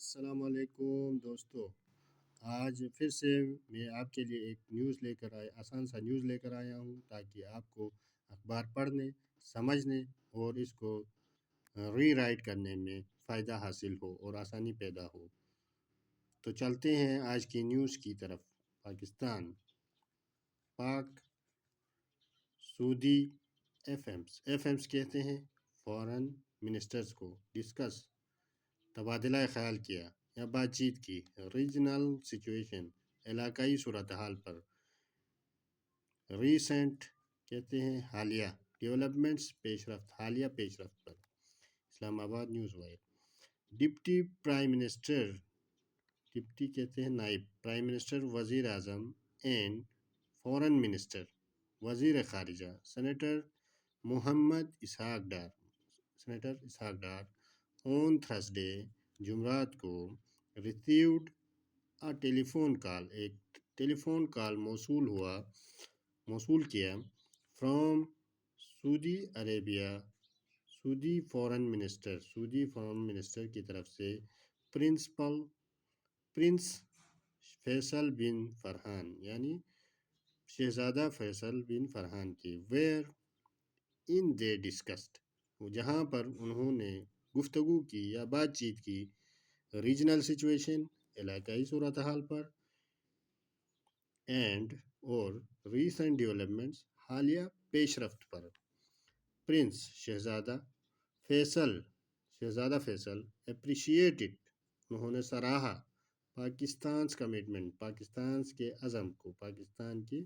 السلام علیکم دوستو، آج پھر سے میں آپ کے لیے ایک نیوز لے کر آسان سا نیوز لے کر آیا ہوں تاکہ آپ کو اخبار پڑھنے، سمجھنے اور اس کو ری رائٹ کرنے میں فائدہ حاصل ہو اور آسانی پیدا ہو۔ تو چلتے ہیں آج کی نیوز کی طرف۔ پاک سعودی ایف ایمز کہتے ہیں فورن منسٹرز کو ڈسکس تبادلہ خیال کیا یا بات چیت کی ریجنل سچویشن علاقائی صورتحال پر۔ ریسنٹ کہتے ہیں حالیہ ڈیولپمنٹس حالیہ پیش رفت پر۔ اسلام آباد news wire. Deputy prime minister, deputy کہتے ہیں نائب پرائم منسٹر، وزیر اعظم اینڈ فورن منسٹر وزیر خارجہ سینیٹر محمد اسحاق ڈار آن تھرسڈے جمعرات کو ریسیوڈ ایک ٹیلی فون کال موصول کیا from Saudi Arabia Saudi foreign minister کی طرف سے پرنس فیصل بن فرحان یعنی شہزادہ فیصل بن فرحان کی ویئر ان دے ڈسکسڈ، جہاں پر انہوں نے گفتگو کی یا بات چیت کی ریجنل سچویشن علاقائی صورتحال پر اینڈ اور ریسنٹ ڈیولپمنٹس حالیہ پیش رفت پر۔ پرنس شہزادہ فیصل اپریشیٹڈ، انہوں نے سراہا پاکستان کے عزم کو، پاکستان کی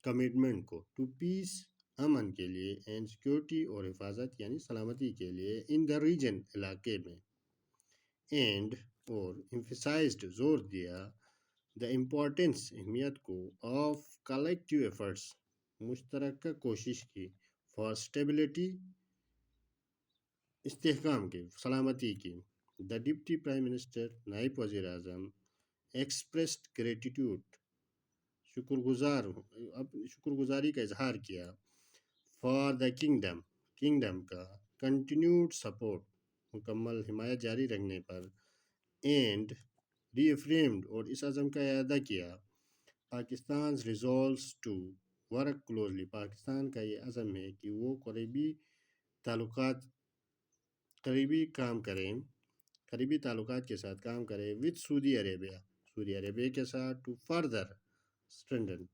کمٹمنٹ کو ٹو پیس، امن کے لیے، اینڈ سیکورٹی اور حفاظت یعنی سلامتی کے لیے ان دا ریجن علاقے میں، اینڈ اور emphasized زور دیا دا امپورٹینس اہمیت کو آف کلیکٹیو ایفرٹس مشترکہ کوشش کی فار اسٹیبلٹی استحکام کی، سلامتی کی۔ دا ڈپٹی پرائم منسٹر نائب وزیر اعظم ایکسپریسڈ گریٹیٹیوڈ، شکر گزاری کا اظہار کیا فار دا کنگڈم کا کنٹینیوڈ سپورٹ، مکمل حمایت جاری رکھنے پر، اینڈ ری افرمڈ اور اس عزم کا اعادہ کیا Pakistan resolves to work closely, Pakistan کا یہ عزم ہے کہ وہ قریبی تعلقات کے ساتھ کام کرے وتھ سعودی عربیہ کے ساتھ ٹو فردر اسٹرینتھن،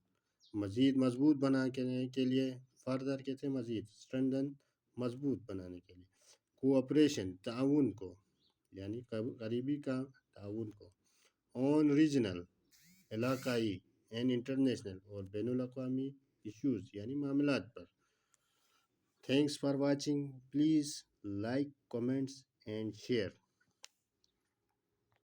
مزید مضبوط بنانے کے لیے، فردر کہتے ہیں مزید، اسٹرینتھن مضبوط بنانے کے لیے، کوآپریشن تعاون کو یعنی قریبی کا تعاون کو، آن ریجنل علاقائی اینڈ انٹرنیشنل اور بین الاقوامی ایشوز یعنی معاملات پر۔ Thanks for watching, please like, comments and share.